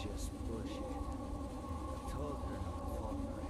just bullshit. I told her not to fall for it.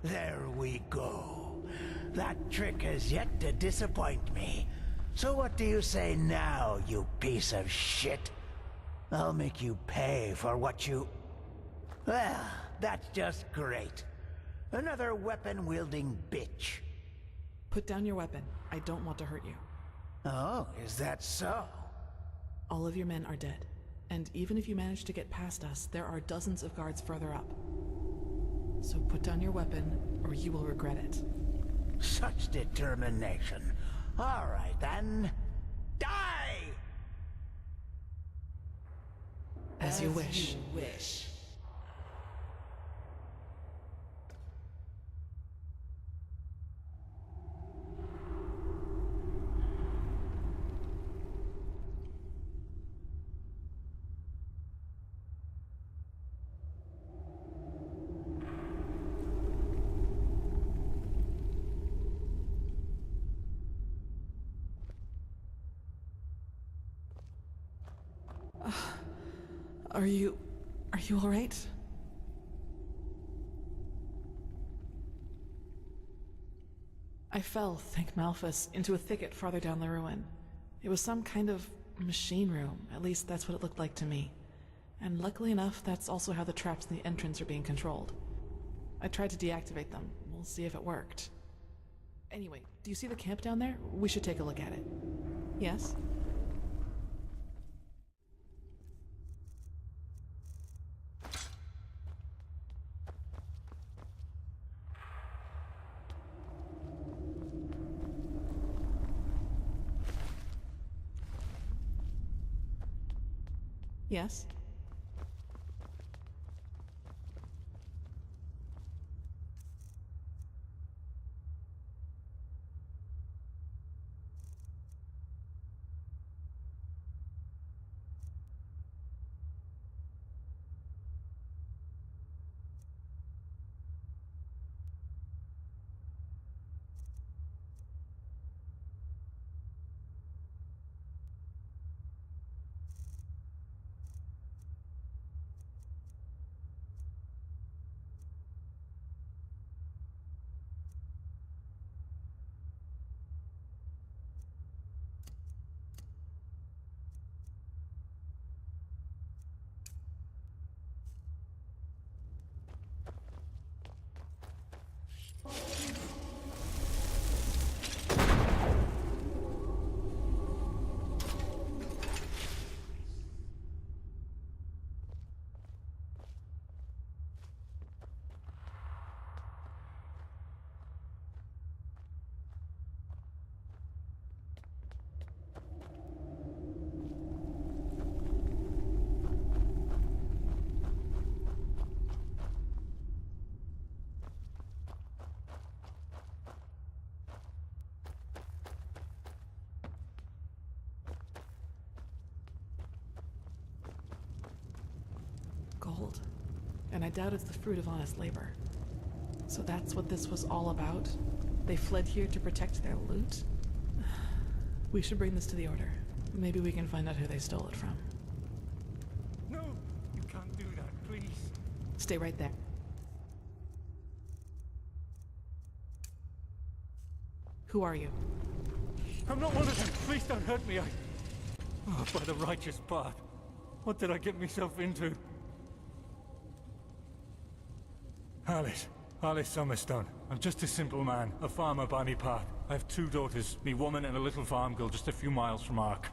There we go. That trick has yet to disappoint me. So what do you say now, you piece of shit? I'll make you pay for what you... Well, that's just great. Another weapon-wielding bitch. Put down your weapon. I don't want to hurt you. Oh, is that so? All of your men are dead. And even if you manage to get past us, there are dozens of guards further up. So put down your weapon, or you will regret it. Such determination. All right, then. Die! As you wish. Are you all right? I fell, thank Malphus, into a thicket farther down the ruin. It was some kind of machine room, at least that's what it looked like to me. And luckily enough, that's also how the traps in the entrance are being controlled. I tried to deactivate them. We'll see if it worked. Anyway, do you see the camp down there? We should take a look at it. Yes? Yes? and I doubt it's the fruit of honest labor. So that's what this was all about? They fled here to protect their loot? We should bring this to the Order. Maybe we can find out who they stole it from. No, you can't do that, please. Stay right there. Who are you? I'm not one of them. Please don't hurt me. Oh, by the righteous path. What did I get myself into? Alice Summerstone. I'm just a simple man, a farmer by me path. I have 2 daughters, me woman and a little farm girl just a few miles from Ark.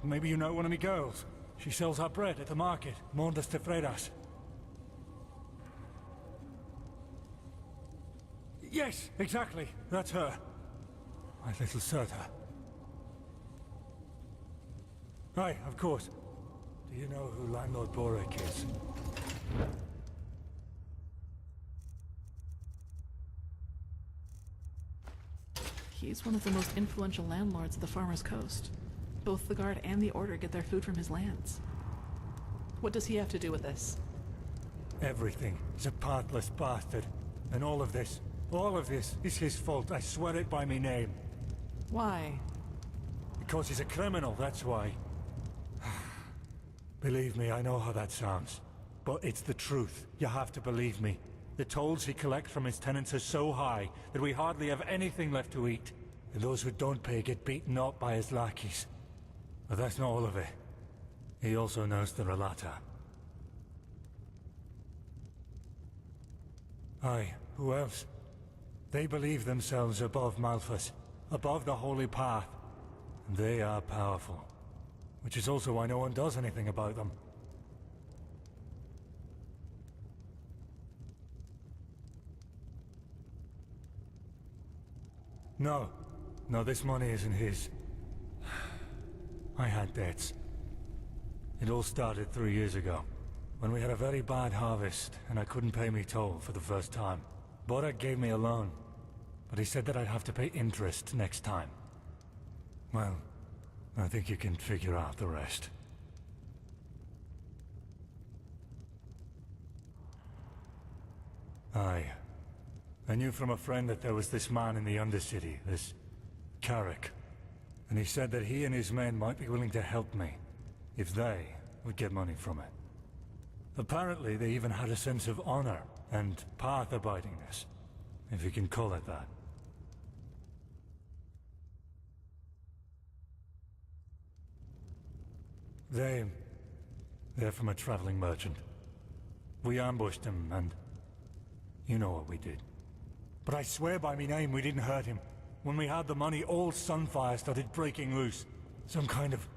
Maybe you know one of me girls. She sells her bread at the market, Mondas de Freiras. Yes, exactly. That's her. My little Serta. Aye, of course. Do you know who Landlord Borek is? He's one of the most influential landlords of the Farmer's Coast. Both the Guard and the Order get their food from his lands. What does he have to do with this? Everything. He's a pathless bastard. And all of this is his fault. I swear it by me name. Why? Because he's a criminal, that's why. Believe me, I know how that sounds. But it's the truth. You have to believe me. The tolls he collects from his tenants are so high that we hardly have anything left to eat. And those who don't pay get beaten up by his lackeys. But that's not all of it. He also knows the Relata. Aye, who else? They believe themselves above Malphas, above the Holy Path. And they are powerful. Which is also why no one does anything about them. No, this money isn't his. I had debts. It all started 3 years ago, when we had a very bad harvest and I couldn't pay me toll for the first time. Borek gave me a loan, but he said that I'd have to pay interest next time. Well, I think you can figure out the rest. Aye. I knew from a friend that there was this man in the Undercity, this Carrick. And he said that he and his men might be willing to help me, if they would get money from it. Apparently they even had a sense of honor and path-abidingness, if you can call it that. They're from a traveling merchant. We ambushed him, and you know what we did. But I swear by me name we didn't hurt him. When we had the money, all Sunfire started breaking loose. Some kind of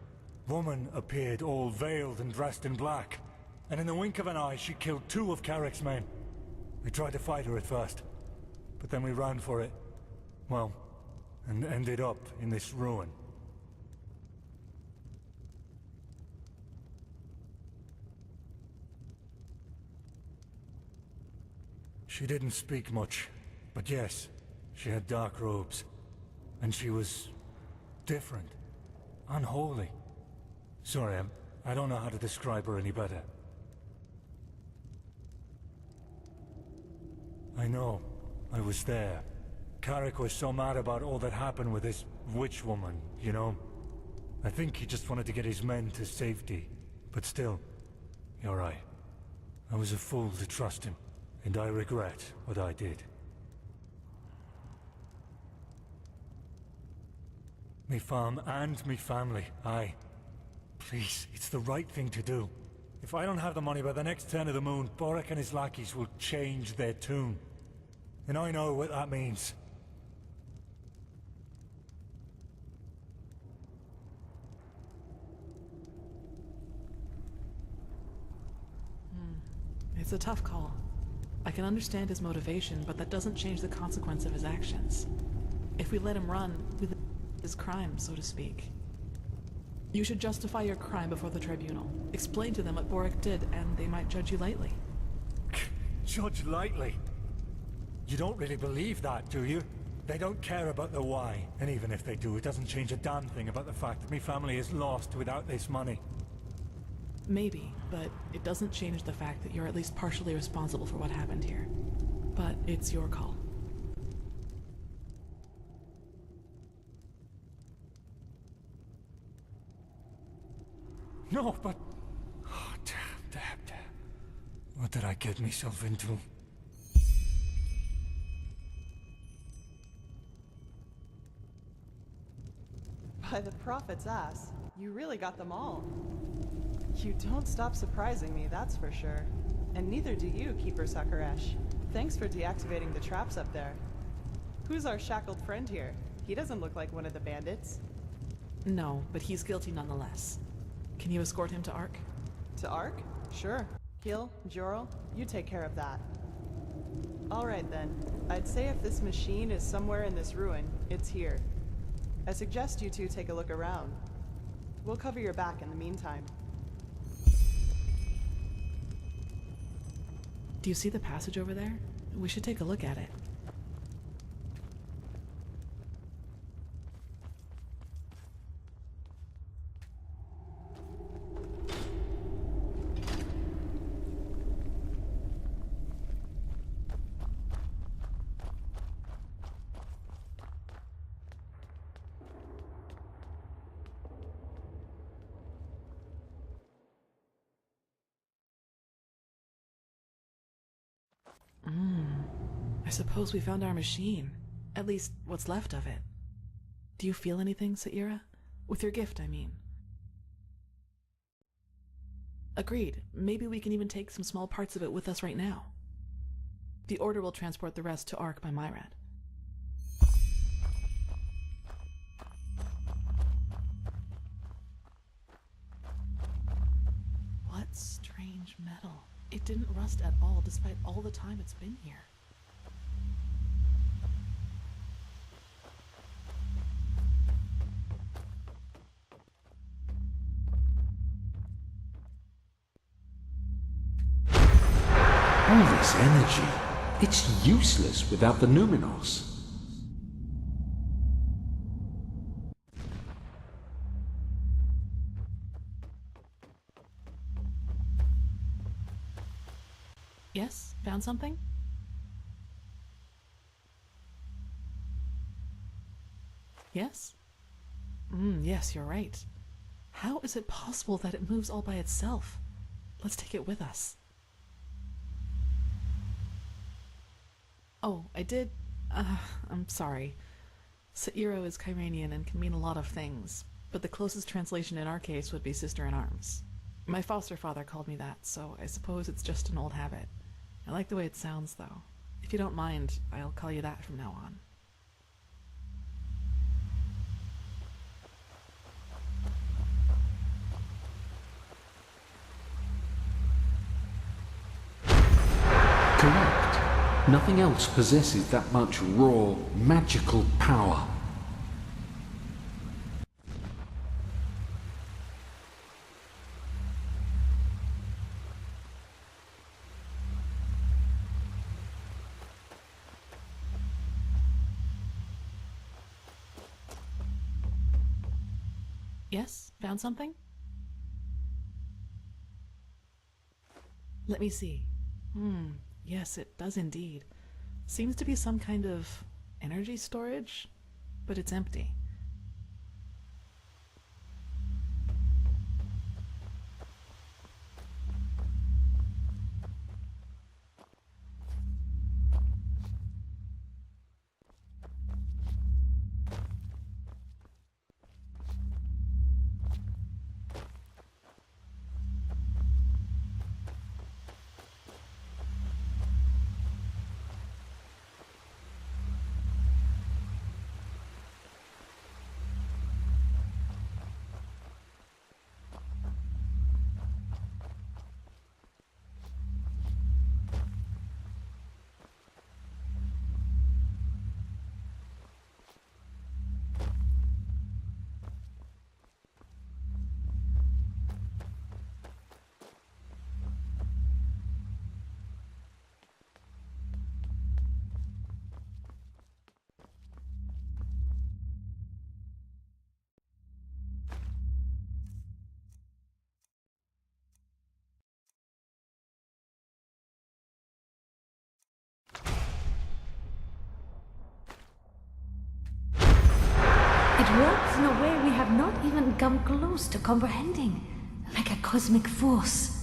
woman appeared, all veiled and dressed in black. And in the wink of an eye, she killed 2 of Carrick's men. We tried to fight her at first, but then we ran for it. Well, and ended up in this ruin. She didn't speak much, but yes, she had dark robes. And she was different. Unholy. Sorry, I don't know how to describe her any better. I know. I was there. Carrick was so mad about all that happened with this witch woman, you know? I think he just wanted to get his men to safety. But still, you're right. I was a fool to trust him. And I regret what I did. Me farm and me family, aye. Please, it's the right thing to do. If I don't have the money by the next turn of the moon, Borek and his lackeys will change their tune. And I know what that means. It's a tough call. I can understand his motivation, but that doesn't change the consequence of his actions. If we let him run, we let his crime, so to speak. You should justify your crime before the tribunal. Explain to them what Borek did, and they might judge you lightly. Judge lightly? You don't really believe that, do you? They don't care about the why, and even if they do, it doesn't change a damn thing about the fact that my family is lost without this money. Maybe, but it doesn't change the fact that you're at least partially responsible for what happened here. But it's your call. No, but... Oh, damn. What did I get myself into? By the prophet's ass, you really got them all. You don't stop surprising me, that's for sure. And neither do you, Keeper Sakaresh. Thanks for deactivating the traps up there. Who's our shackled friend here? He doesn't look like one of the bandits. No, but he's guilty nonetheless. Can you escort him to Ark? To Ark? Sure. Gil, Jorl, you take care of that. Alright then. I'd say if this machine is somewhere in this ruin, it's here. I suggest you two take a look around. We'll cover your back in the meantime. Do you see the passage over there? We should take a look at it. I suppose we found our machine. At least, what's left of it. Do you feel anything, Saira? With your gift, I mean. Agreed. Maybe we can even take some small parts of it with us right now. The Order will transport the rest to Ark by Myrad. What strange metal. It didn't rust at all, despite all the time it's been here. All this energy, it's useless without the Numinos. Yes? Found something? Yes? Yes, you're right. How is it possible that it moves all by itself? Let's take it with us. Oh, I did... I'm sorry. Sairo is Kyranian and can mean a lot of things, but the closest translation in our case would be sister-in-arms. My foster father called me that, so I suppose it's just an old habit. I like the way it sounds, though. If you don't mind, I'll call you that from now on. Correct. Nothing else possesses that much raw, magical power. Yes? Found something? Let me see. Yes, it does indeed. Seems to be some kind of energy storage, but it's empty. works in a way we have not even come close to comprehending, like a cosmic force.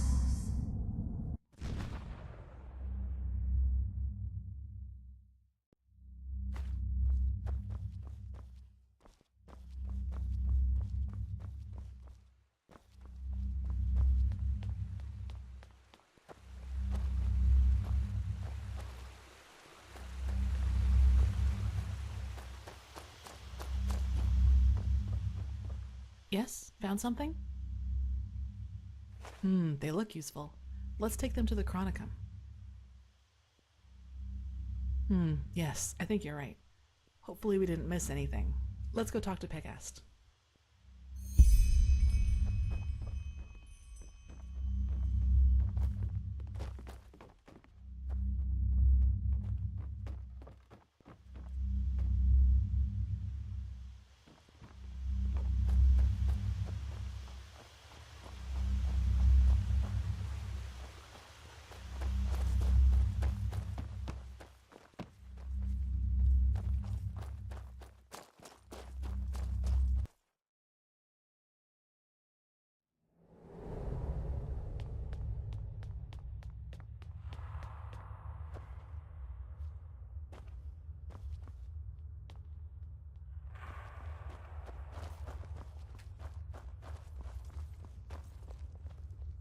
Yes? Found something? They look useful. Let's take them to the Chronicum. Yes, I think you're right. Hopefully we didn't miss anything. Let's go talk to Pegast.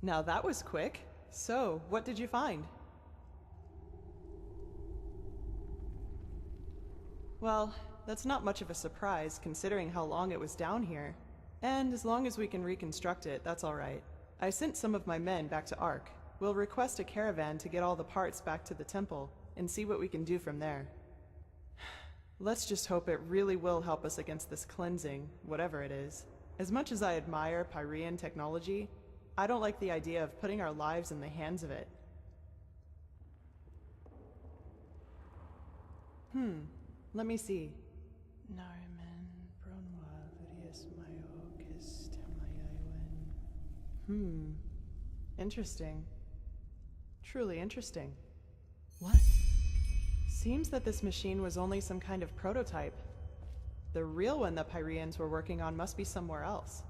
Now that was quick. So, what did you find? Well, that's not much of a surprise considering how long it was down here. And as long as we can reconstruct it, that's alright. I sent some of my men back to Ark. We'll request a caravan to get all the parts back to the temple and see what we can do from there. Let's just hope it really will help us against this cleansing, whatever it is. As much as I admire Pyrean technology, I don't like the idea of putting our lives in the hands of it. Let me see. Interesting. Truly interesting. What? Seems that this machine was only some kind of prototype. The real one the Pyreans were working on must be somewhere else.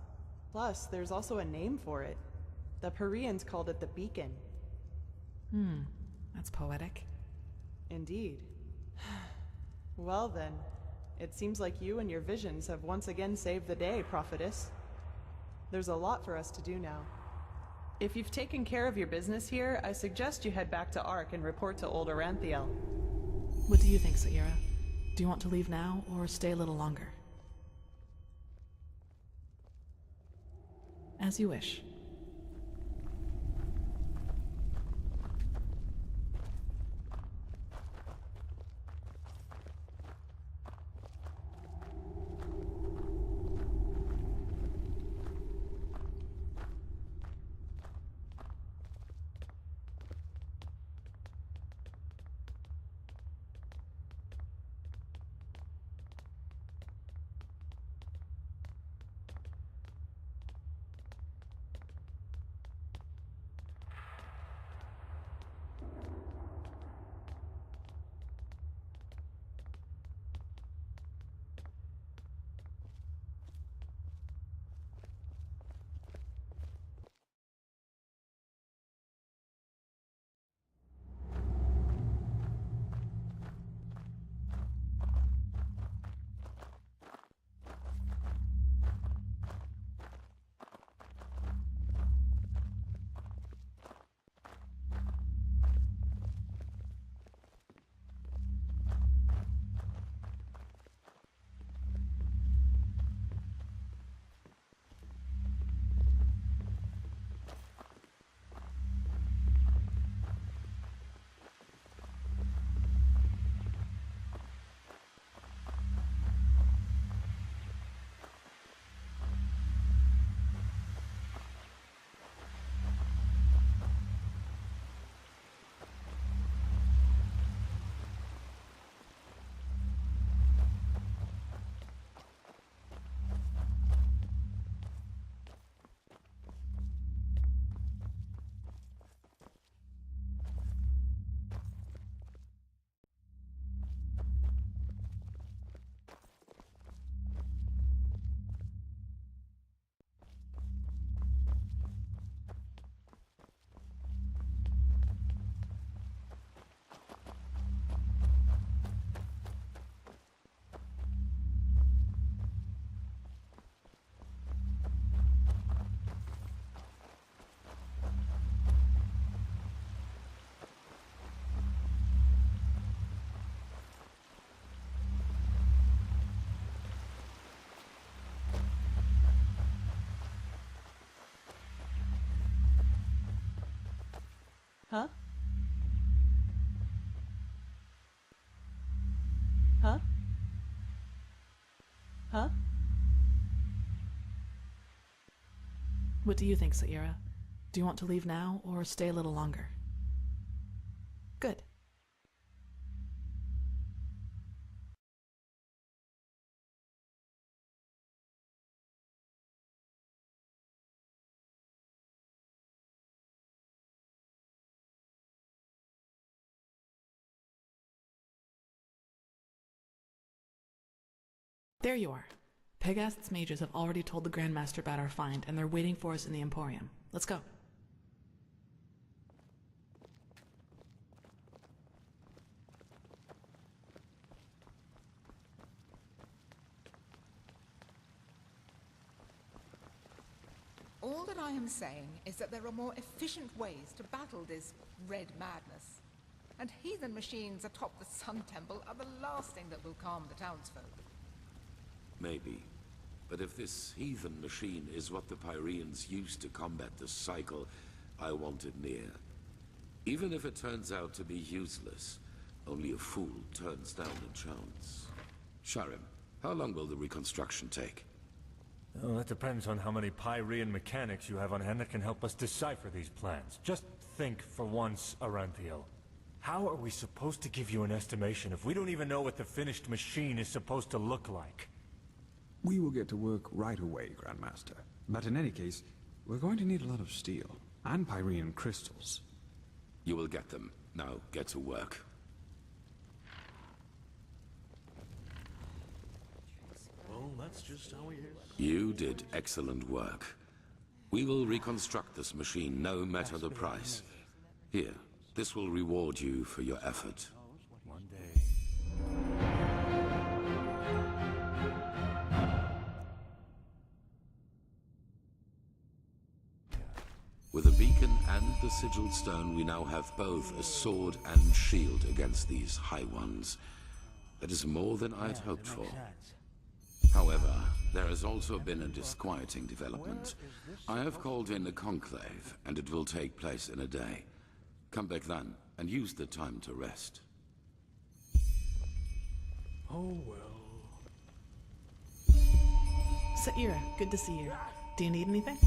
Plus, there's also a name for it. The Pyreans called it the Beacon. That's poetic. Indeed. Well then, it seems like you and your visions have once again saved the day, prophetess. There's a lot for us to do now. If you've taken care of your business here, I suggest you head back to Ark and report to old Aranthiel. What do you think, Saira? Do you want to leave now or stay a little longer? As you wish. Huh? Huh? Huh? What do you think, Saira? Do you want to leave now or stay a little longer? Good. There you are. Pegast's mages have already told the Grandmaster about our find, and they're waiting for us in the Emporium. Let's go. All that I am saying is that there are more efficient ways to battle this red madness. And heathen machines atop the Sun Temple are the last thing that will calm the townsfolk. Maybe. But if this heathen machine is what the Pyreans used to combat the cycle, I want it near. Even if it turns out to be useless, only a fool turns down a chance. Sharim, how long will the reconstruction take? Oh, that depends on how many Pyrean mechanics you have on hand that can help us decipher these plans. Just think for once, Aranthiel. How are we supposed to give you an estimation if we don't even know what the finished machine is supposed to look like? We will get to work right away, Grandmaster. But in any case, we're going to need a lot of steel and Pyrean crystals. You will get them. Now, get to work. Well, that's just how he is. You did excellent work. We will reconstruct this machine, no matter the price. Here, this will reward you for your effort. One day. With a beacon and the sigil stone, we now have both a sword and shield against these High Ones. That is more than I'd hoped for. However, there has also been a disquieting development. I have called in a conclave, and it will take place in a day. Come back then, and use the time to rest. Oh well. Saira, good to see you. Do you need anything?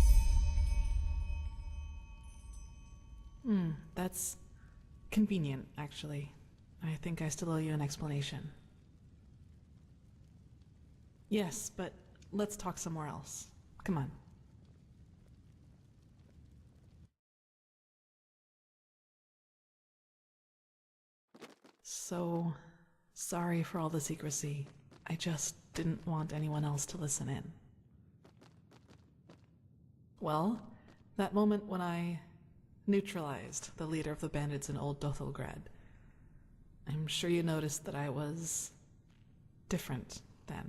That's convenient, actually. I think I still owe you an explanation. Yes, but let's talk somewhere else. Come on. So, sorry for all the secrecy. I just didn't want anyone else to listen in. Well, that moment when I neutralized the leader of the bandits in Old Dothelgrad, I'm sure you noticed that I was different then.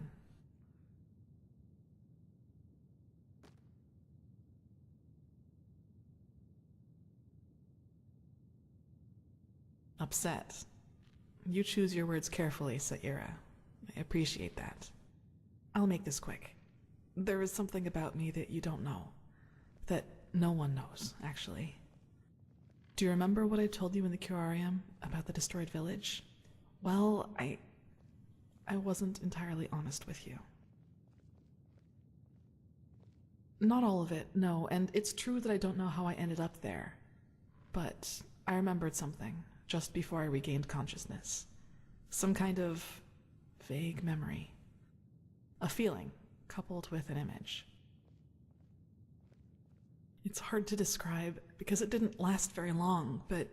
Upset. You choose your words carefully, Saira. I appreciate that. I'll make this quick. There is something about me that you don't know. That no one knows, actually. Do you remember what I told you in the curarium about the destroyed village? Well, I wasn't entirely honest with you. Not all of it, no, and it's true that I don't know how I ended up there. But I remembered something just before I regained consciousness. Some kind of vague memory. A feeling coupled with an image. It's hard to describe because it didn't last very long, but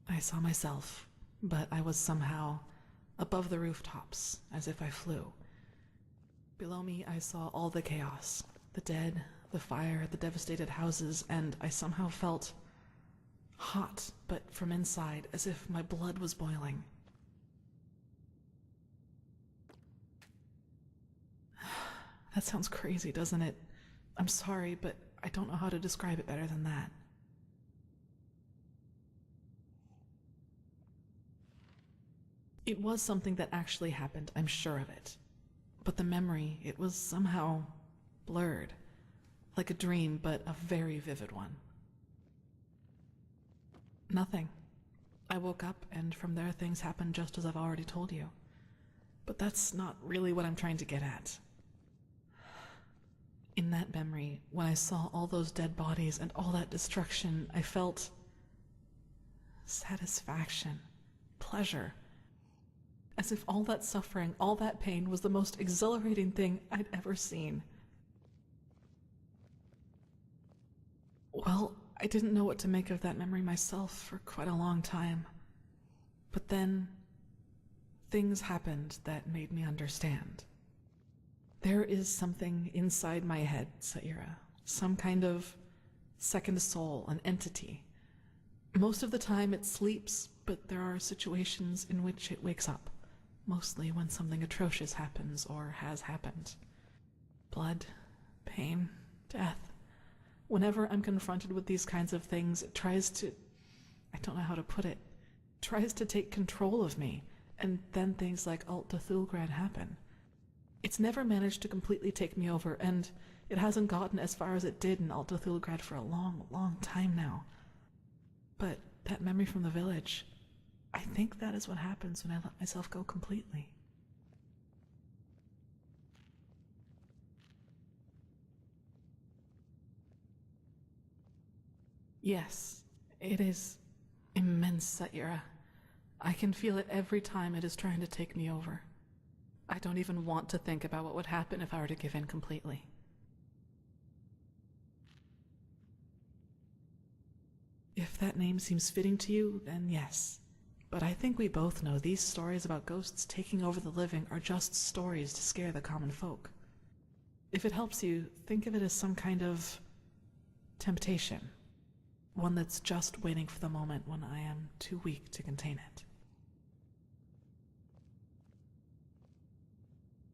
I saw myself, but I was somehow above the rooftops, as if I flew. Below me, I saw all the chaos, the dead, the fire, the devastated houses, and I somehow felt hot, but from inside, as if my blood was boiling. That sounds crazy, doesn't it? I'm sorry, but I don't know how to describe it better than that. It was something that actually happened, I'm sure of it. But the memory, it was somehow blurred. Like a dream, but a very vivid one. Nothing. I woke up, and from there things happened just as I've already told you. But that's not really what I'm trying to get at. In that memory, when I saw all those dead bodies and all that destruction, I felt satisfaction, pleasure, as if all that suffering, all that pain was the most exhilarating thing I'd ever seen. Well, I didn't know what to make of that memory myself for quite a long time. But then, things happened that made me understand. There is something inside my head, Saira. Some kind of second soul, an entity. Most of the time it sleeps, but there are situations in which it wakes up. Mostly when something atrocious happens or has happened. Blood, pain, death. Whenever I'm confronted with these kinds of things, it tries to, I don't know how to put it, tries to take control of me, and then things like NightOwlKOJ happen. It's never managed to completely take me over, and it hasn't gotten as far as it did in NightOwlKOJ for a long, long time now. But that memory from the village, I think that is what happens when I let myself go completely. Yes, it is immense, Saira. I can feel it every time it is trying to take me over. I don't even want to think about what would happen if I were to give in completely. If that name seems fitting to you, then yes. But I think we both know these stories about ghosts taking over the living are just stories to scare the common folk. If it helps you, think of it as some kind of temptation. One that's just waiting for the moment when I am too weak to contain it.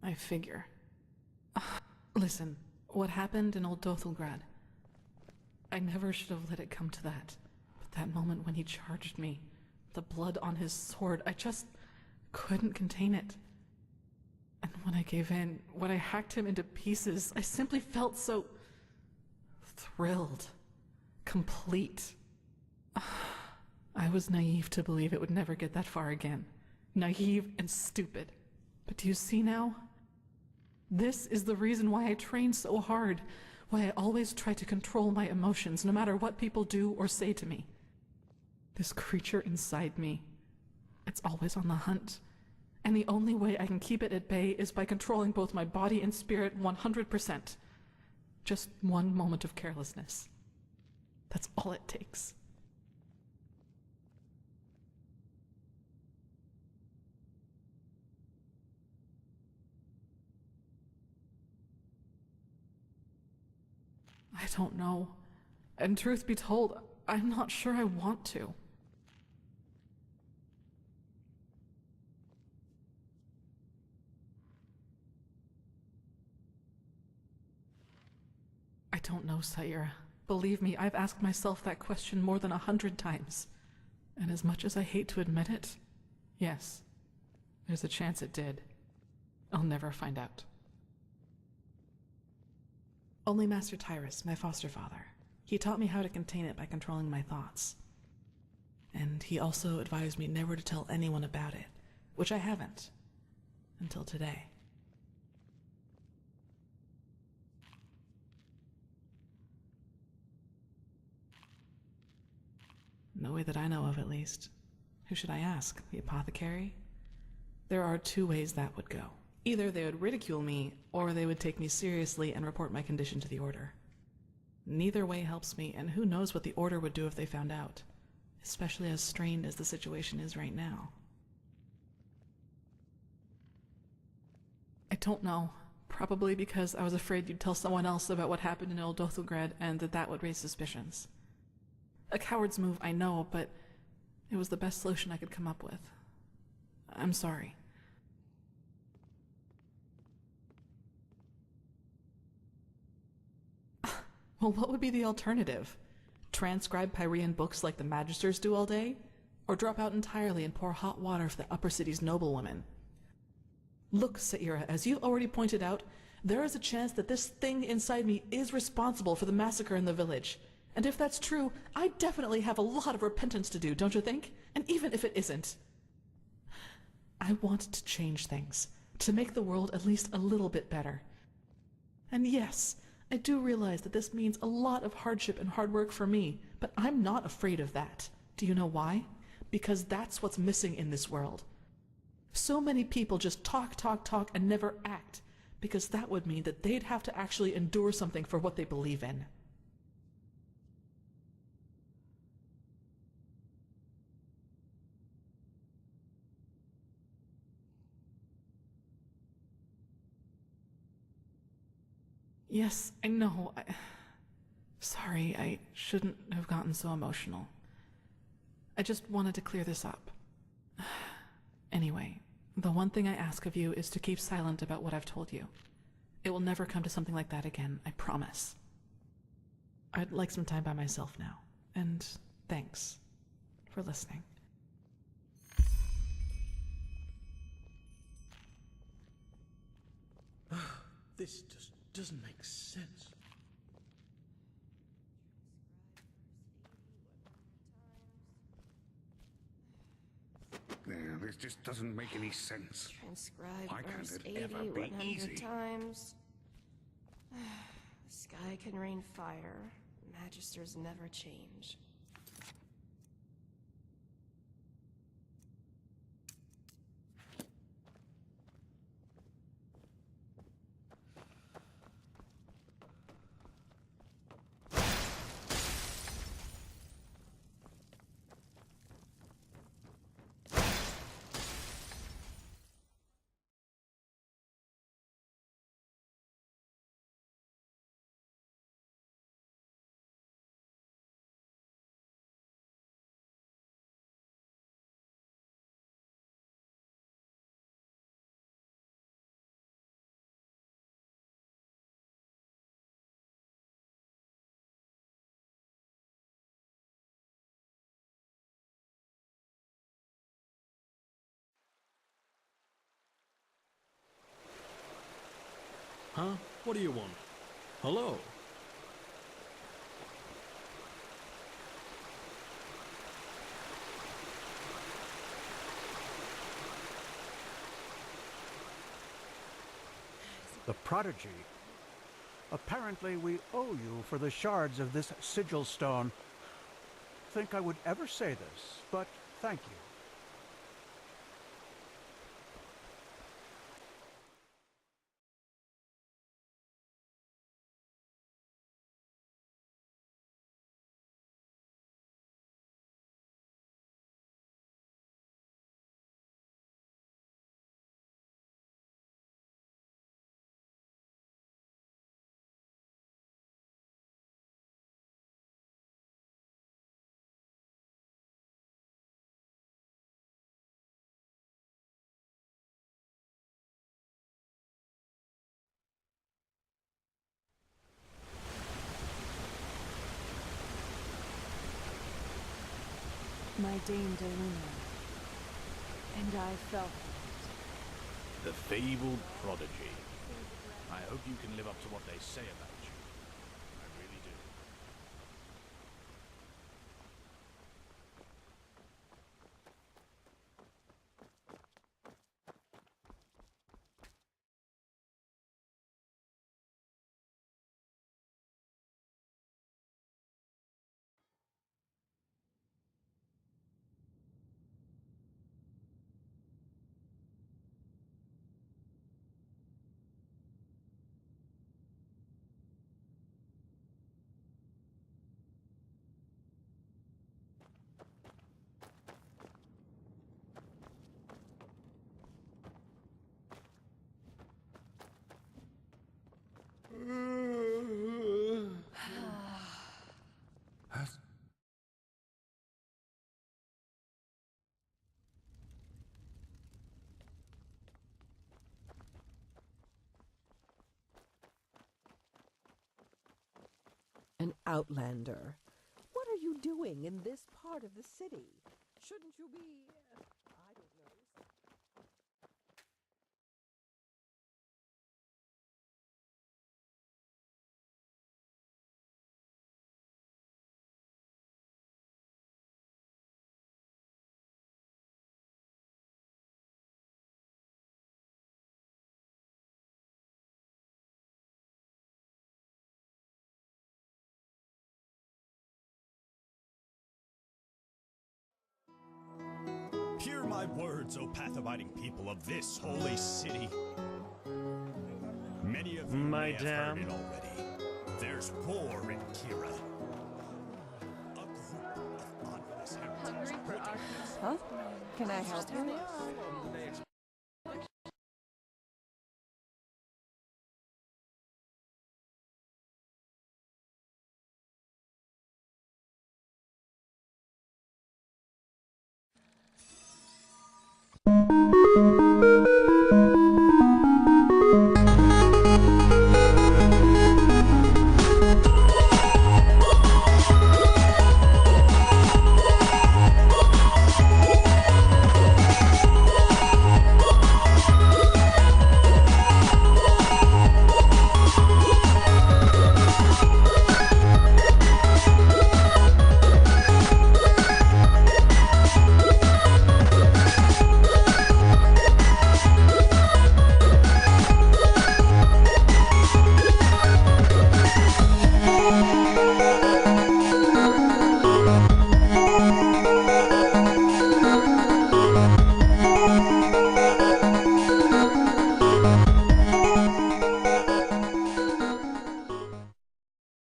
I figure. Listen, what happened in Old Dothelgrad, I never should have let it come to that. But that moment when he charged me, the blood on his sword, I just couldn't contain it. And when I gave in, when I hacked him into pieces, I simply felt so thrilled. Complete. I was naive to believe it would never get that far again. Naive and stupid. But do you see now? This is the reason why I train so hard, why I always try to control my emotions, no matter what people do or say to me. This creature inside me, it's always on the hunt. And the only way I can keep it at bay is by controlling both my body and spirit 100%. Just one moment of carelessness. That's all it takes. I don't know. And truth be told, I'm not sure I want to. I don't know, Saira. Believe me, I've asked myself that question more than 100 times. And as much as I hate to admit it, yes, there's a chance it did. I'll never find out. Only Master Tyrus, my foster father. He taught me how to contain it by controlling my thoughts. And he also advised me never to tell anyone about it, which I haven't, until today. No way that I know of, at least. Who should I ask? The apothecary? There are two ways that would go. Either they would ridicule me, or they would take me seriously and report my condition to the Order. Neither way helps me, and who knows what the Order would do if they found out, especially as strained as the situation is right now. I don't know. Probably because I was afraid you'd tell someone else about what happened in Old Dothelgrad and that would raise suspicions. A coward's move, I know, but it was the best solution I could come up with. I'm sorry. Well, what would be the alternative? Transcribe Pyrean books like the Magisters do all day? Or drop out entirely and pour hot water for the upper city's noblewomen? Look, Saira, as you already pointed out, there is a chance that this thing inside me is responsible for the massacre in the village, And if that's true, I definitely have a lot of repentance to do, don't you think? And even if it isn't, I want to change things, to make the world at least a little bit better. And yes, I do realize that this means a lot of hardship and hard work for me, but I'm not afraid of that. Do you know why? Because that's what's missing in this world. So many people just talk, talk, talk, and never act, because that would mean that they'd have to actually endure something for what they believe in. Yes, I know. Sorry, I shouldn't have gotten so emotional. I just wanted to clear this up. Anyway, the one thing I ask of you is to keep silent about what I've told you. It will never come to something like that again, I promise. I'd like some time by myself now, and thanks for listening. This just doesn't make sense. There, this just doesn't make any sense. Transcribe Why can't verse it 80 ever be 100 easy? times. The sky can rain fire. Magisters never change. Huh? What do you want? Hello? The Prodigy. Apparently we owe you for the shards of this sigil stone. Think I would ever say this, but thank you. My Dame de Luna. And I felt The fabled prodigy. I hope you can live up to what they say about you. I really do. An outlander. What are you doing in this part of the city? Shouldn't you be... my words, O path-abiding people of this holy city. Many of you may have heard it already. There's war in Kira. A group of ominous heretics. Huh? Can I help you?